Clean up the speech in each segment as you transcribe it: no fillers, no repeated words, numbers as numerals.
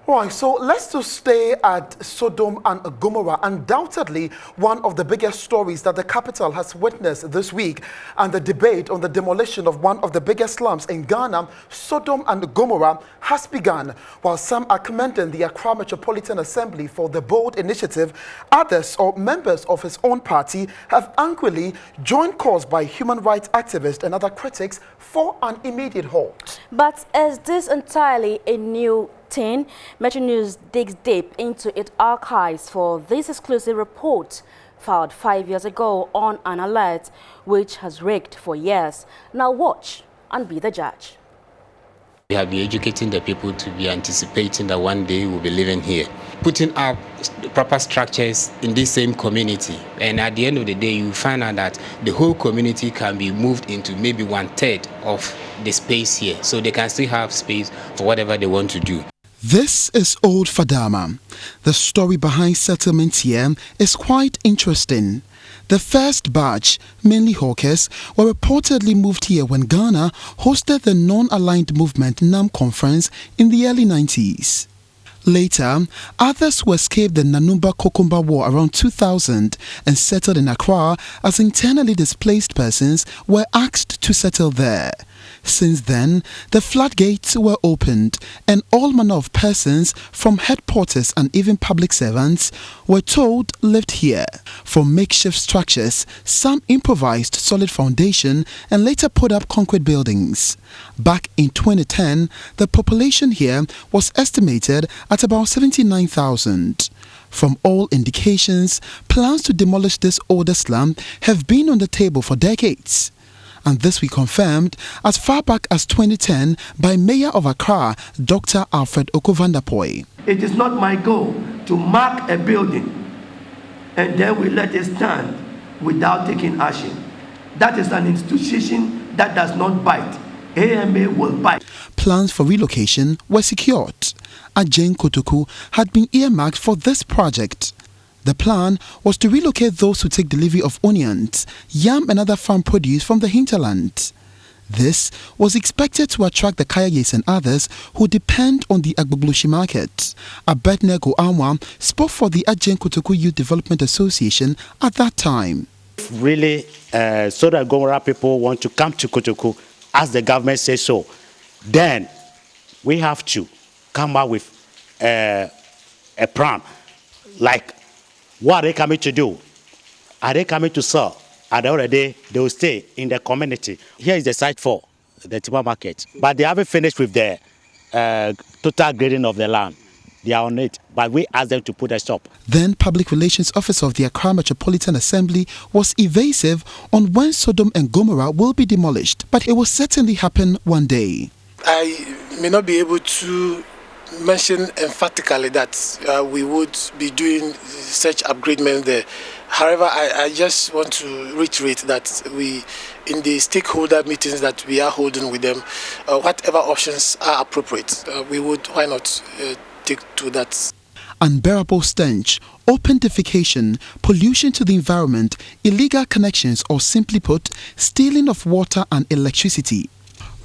Right, so let's just stay at Sodom and Gomorrah. Undoubtedly, one of the biggest stories that the capital has witnessed this week, and the debate on the demolition of one of the biggest slums in Ghana, Sodom and Gomorrah, has begun. While some are commending the Accra Metropolitan Assembly for the bold initiative, others, or members of his own party, have angrily joined calls by human rights activists and other critics for an immediate halt. But is this entirely a new thing? Metro News digs deep into its archives for this exclusive report filed 5 years ago on an alert which has raked for years. Now watch and be the judge. We have been educating the people to be anticipating that one day we'll be living here, putting up proper structures in this same community, and at the end of the day you find out that the whole community can be moved into maybe 1/3 of the space here, so they can still have space for whatever they want to do. This is Old Fadama. The story behind settlement here is quite interesting. The first batch, mainly hawkers, were reportedly moved here when Ghana hosted the Non-Aligned Movement NAM conference in the early 90s. Later, others who escaped the Nanumba-Kokumba War around 2000 and settled in Accra as internally displaced persons were asked to settle there. Since then, the floodgates were opened and all manner of persons from headquarters and even public servants were told lived here. From makeshift structures, some improvised solid foundation and later put up concrete buildings. Back in 2010, the population here was estimated at about 79,000. From all indications, plans to demolish this older slum have been on the table for decades. And this we confirmed as far back as 2010 by Mayor of Accra, Dr. Alfred Okovandapoy. It is not my goal to mark a building and then we let it stand without taking action. That is an institution that does not bite. AMA will bite. Plans for relocation were secured. Ajeng Kotoku had been earmarked for this project. The plan was to relocate those who take delivery of onions, yam and other farm produce from the hinterland. This was expected to attract the Kayayes and others who depend on the Agboblushi market. Abednego Anwa spoke for the Ajeng Kotoku Youth Development Association at that time. Really, Sodom and Gomorrah people want to come to Kotoku as the government says so, then we have to come up with a plan. Like, what are they coming to do? Are they coming to sell? At the end of the day, they will stay in the community. Here is the site for the timber market. But they haven't finished with the total grading of the land. They are on it, but we asked them to put a stop. Then Public Relations Officer of the Accra Metropolitan Assembly was evasive on when Sodom and Gomorrah will be demolished, but it will certainly happen one day. I may not be able to mention emphatically that we would be doing such upgradement there. However, I just want to reiterate that we, in the stakeholder meetings that we are holding with them, whatever options are appropriate, we would, why not, take to that. Unbearable stench, open defecation, pollution to the environment, illegal connections, or simply put, stealing of water and electricity,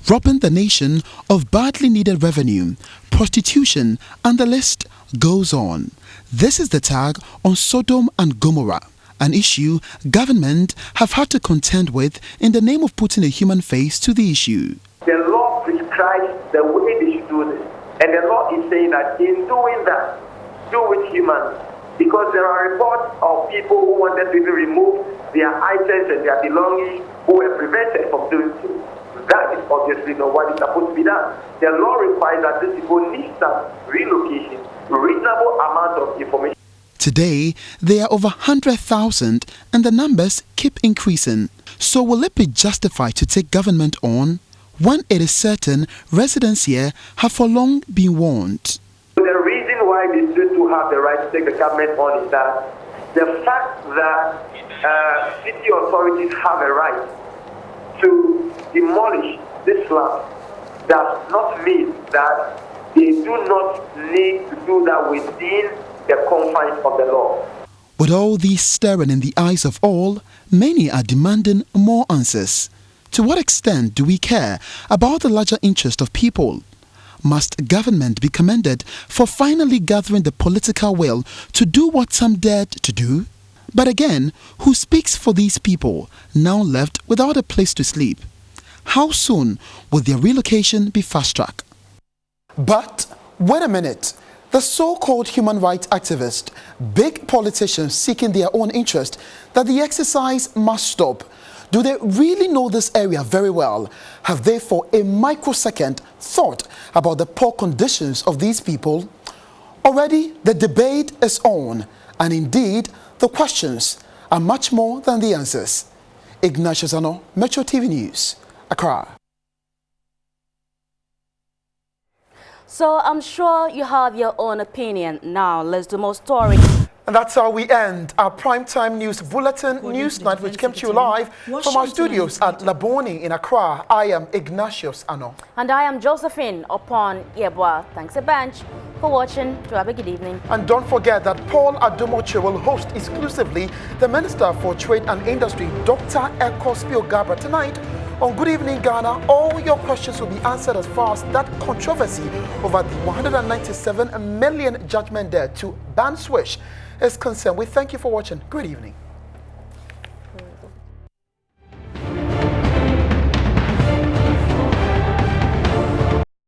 robbing the nation of badly needed revenue, prostitution, and the list goes on. This is the tag on Sodom and Gomorrah, an issue government have had to contend with in the name of putting a human face to the issue. The law prescribes the way they should do this, and the law is saying that in doing that, do it humanly. Because there are reports of people who wanted to remove their items and their belongings who were prevented from doing so. That is obviously not what is supposed to be done. The law requires that these people need some relocation, reasonable amount of information. Today, there are over 100,000 and the numbers keep increasing. So will it be justified to take government on when it is certain residents here have for long been warned? The reason why they still do have the right to take the government on is that the fact that city authorities have a right to demolish this slum does not mean that they do not need to do that within the confines of the law. With all these staring in the eyes of all, many are demanding more answers. To what extent do we care about the larger interest of people? Must government be commended for finally gathering the political will to do what some dared to do? But again, who speaks for these people now left without a place to sleep? How soon will their relocation be fast-tracked? But wait a minute. The so-called human rights activists, big politicians seeking their own interest, that the exercise must stop. Do they really know this area very well? Have they for a microsecond thought about the poor conditions of these people? Already the debate is on, and indeed the questions are much more than the answers. Ignatius Ano, Metro TV News, Accra. So I'm sure you have your own opinion. Now let's do more stories. And that's how we end our primetime news bulletin, Newsnight, which came to you live from our studios at Laboni in Accra. I am Ignatius Ano. And I am Josephine Upon Yebwa. Thanks a bunch for watching. To have a good evening. And don't forget that Paul Adomoche will host exclusively the Minister for Trade and Industry, Dr. Ekospio Gabra, tonight on Good Evening Ghana. All your questions will be answered as far as that controversy over the 197 million judgment debt to Ban Swish is concerned. We thank you for watching. Good evening.